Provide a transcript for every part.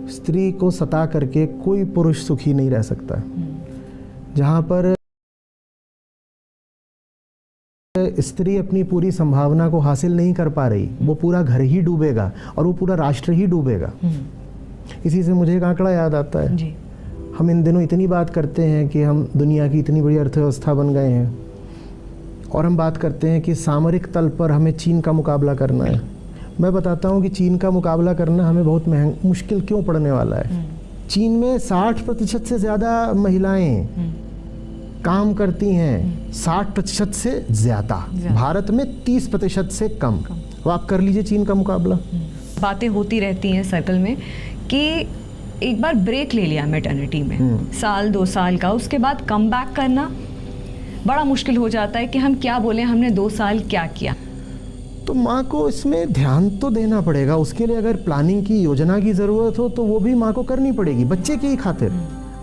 स्त्री को सता करके कोई पुरुष सुखी नहीं रह सकता। जहाँ पर स्त्री अपनी पूरी संभावना को हासिल नहीं कर पा रही, वो पूरा घर ही डूबेगा और वो पूरा राष्ट्र ही डूबेगा। इसी से मुझे एक आंकड़ा याद आता है जी। हम इन दिनों इतनी बात करते हैं कि हम दुनिया की इतनी बड़ी अर्थव्यवस्था बन गए हैं और हम बात करते हैं कि सामरिक तल पर हमें चीन का मुकाबला करना है। मैं बताता हूँ कि चीन का मुकाबला करना हमें बहुत मुश्किल क्यों पड़ने वाला है। चीन में 60% से ज़्यादा महिलाएं काम करती हैं, 60% से ज़्यादा। भारत में 30% से कम। तो आप कर लीजिए चीन का मुकाबला। बातें होती रहती हैं सर्कल में कि एक बार ब्रेक ले लिया मैटरनिटी में, साल 2 साल का, उसके बाद कम बैक करना बड़ा मुश्किल हो जाता है कि हम क्या बोलें, हमने 2 साल क्या किया। तो माँ को इसमें ध्यान तो देना पड़ेगा। उसके लिए अगर प्लानिंग की, योजना की ज़रूरत हो तो वो भी माँ को करनी पड़ेगी, बच्चे की ही खातिर।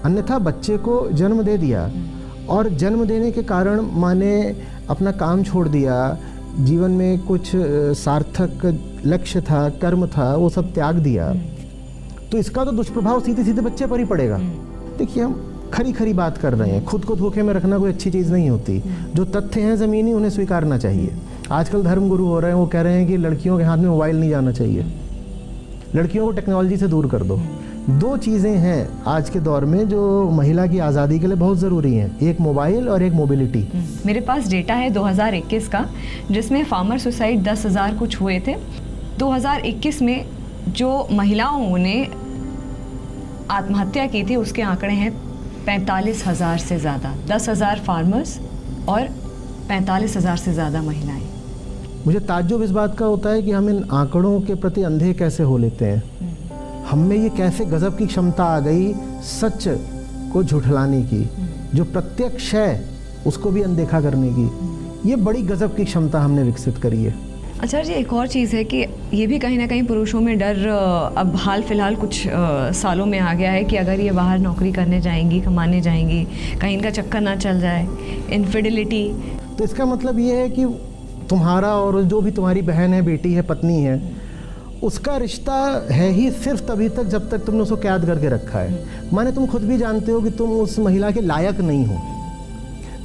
अन्यथा बच्चे को जन्म दे दिया और जन्म देने के कारण माँ ने अपना काम छोड़ दिया, जीवन में कुछ सार्थक लक्ष्य था, कर्म था, वो सब त्याग दिया, तो इसका तो दुष्प्रभाव सीधे सीधे बच्चे पर ही पड़ेगा। देखिए, हम खरी खरी बात कर रहे हैं। खुद को धोखे में रखना कोई अच्छी चीज़ नहीं होती। जो तथ्य हैं ज़मीनी, उन्हें स्वीकारना चाहिए। आजकल धर्मगुरु हो रहे हैं, वो कह रहे हैं कि लड़कियों के हाथ में मोबाइल नहीं जाना चाहिए, लड़कियों को टेक्नोलॉजी से दूर कर दो। 2 चीज़ें हैं आज के दौर में जो महिला की आज़ादी के लिए बहुत ज़रूरी हैं, एक मोबाइल और एक मोबिलिटी। मेरे पास डेटा है 2021 का, जिसमें फार्मर सुसाइड 10,000 कुछ हुए थे। 2021 में जो महिलाओं ने आत्महत्या की थी उसके आंकड़े हैं 45,000 से ज़्यादा। 10,000 फार्मर्स और 45,000 से ज़्यादा महिलाएं। मुझे ताज्जुब इस बात का होता है कि हम इन आंकड़ों के प्रति अंधे कैसे हो लेते हैं। हम में ये कैसे गजब की क्षमता आ गई सच को झुठलाने की, जो प्रत्यक्ष है उसको भी अनदेखा करने की। ये बड़ी गजब की क्षमता हमने विकसित करी है। अच्छा जी, एक और चीज़ है कि ये भी कहीं ना कहीं पुरुषों में डर अब हाल फिलहाल कुछ सालों में आ गया है कि अगर ये बाहर नौकरी करने जाएंगी, कमाने जाएंगी, कहीं इनका चक्कर ना चल जाए, इनफिडिलिटी। तो इसका मतलब ये है कि तुम्हारा और जो भी तुम्हारी बहन है, बेटी है, पत्नी है, उसका रिश्ता है ही सिर्फ तभी तक जब तक तुमने उसको कैद करके रखा है। माने तुम खुद भी जानते हो कि तुम उस महिला के लायक नहीं हो।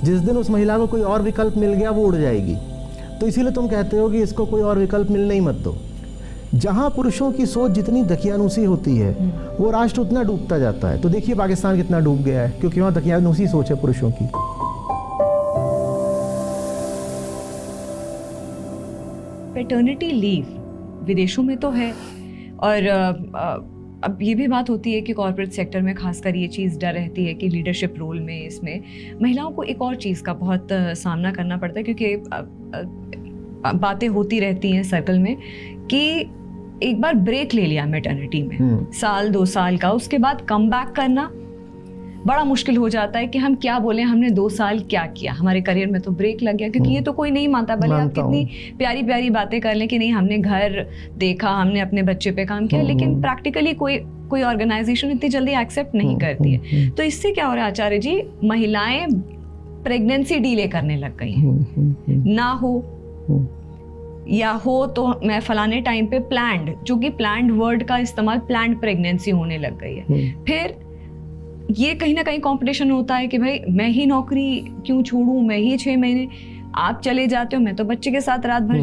जिस दिन उस महिला को कोई और विकल्प मिल गया, वो उड़ जाएगी। तो इसीलिए तुम कहते हो कि इसको कोई और विकल्प मिलने ही मत दो। जहाँ पुरुषों की सोच जितनी दकियानूसी होती है, वो राष्ट्र उतना डूबता जाता है। तो देखिए पाकिस्तान कितना डूब गया है, क्योंकि वहाँ दकियानूसी सोच है पुरुषों की। पैटर्निटी लीव विदेशों में तो है, और अब ये भी बात होती है कि कॉर्पोरेट सेक्टर में खासकर ये चीज़ डर रहती है कि लीडरशिप रोल में इसमें महिलाओं को एक और चीज़ का बहुत सामना करना पड़ता है, क्योंकि बातें होती रहती हैं सर्कल में कि एक बार ब्रेक ले लिया मैटरनिटी में, साल 2 साल का, उसके बाद कम बैक करना बड़ा मुश्किल हो जाता है कि हम क्या बोलें, हमने 2 साल क्या किया, हमारे करियर में तो ब्रेक लग गया। क्योंकि ये तो कोई नहीं मानता, भले आप कितनी प्यारी प्यारी बातें कर लें कि नहीं हमने घर देखा, हमने अपने बच्चे पे काम किया, लेकिन प्रैक्टिकली कोई ऑर्गेनाइजेशन इतनी जल्दी एक्सेप्ट नहीं करती है। तो इससे क्या हो रहा है आचार्य जी, महिलाएं प्रेगनेंसी डीले करने लग गई हैं। ना हो या हो तो मैं फलाने टाइम पे प्लान्ड, जो कि प्लान्ड वर्ड का इस्तेमाल, प्लान्ड प्रेगनेंसी होने लग गई है। फिर ये कहीं ना कहीं कंपटीशन होता है कि भाई मैं ही नौकरी क्यों छोड़ूं, मैं ही 6 महीने, आप चले जाते हो, मैं तो बच्चे के साथ रात भर